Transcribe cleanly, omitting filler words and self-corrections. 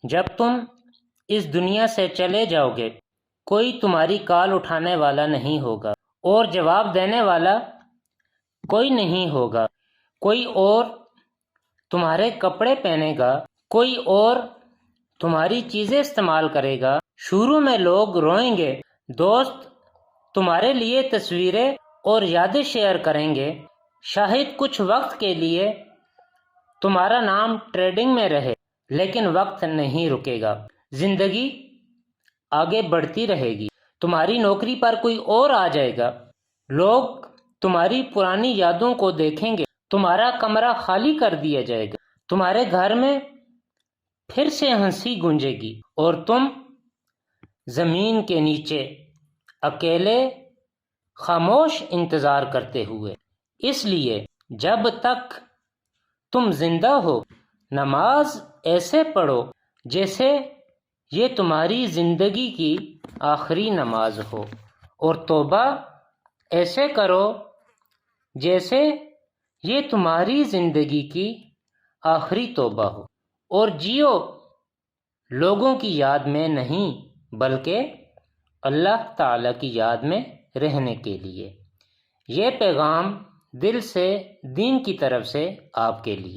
جب تم اس دنیا سے چلے جاؤ گے کوئی تمہاری کال اٹھانے والا نہیں ہوگا اور جواب دینے والا کوئی نہیں ہوگا۔ کوئی اور تمہارے کپڑے پہنے گا، کوئی اور تمہاری چیزیں استعمال کرے گا۔ شروع میں لوگ روئیں گے، دوست تمہارے لیے تصویریں اور یادیں شیئر کریں گے۔ شاید کچھ وقت کے لیے تمہارا نام ٹرینڈنگ میں رہے، لیکن وقت نہیں رکے گا، زندگی آگے بڑھتی رہے گی۔ تمہاری نوکری پر کوئی اور آ جائے گا، لوگ تمہاری پرانی یادوں کو دیکھیں گے، تمہارا کمرہ خالی کر دیا جائے گا، تمہارے گھر میں پھر سے ہنسی گونجے گی اور تم زمین کے نیچے اکیلے خاموش انتظار کرتے ہوئے۔ اس لیے جب تک تم زندہ ہو نماز ایسے پڑھو جیسے یہ تمہاری زندگی کی آخری نماز ہو، اور توبہ ایسے کرو جیسے یہ تمہاری زندگی کی آخری توبہ ہو، اور جیو لوگوں کی یاد میں نہیں بلکہ اللہ تعالیٰ کی یاد میں رہنے کے لیے۔ یہ پیغام دل سے دین کی طرف سے آپ کے لیے۔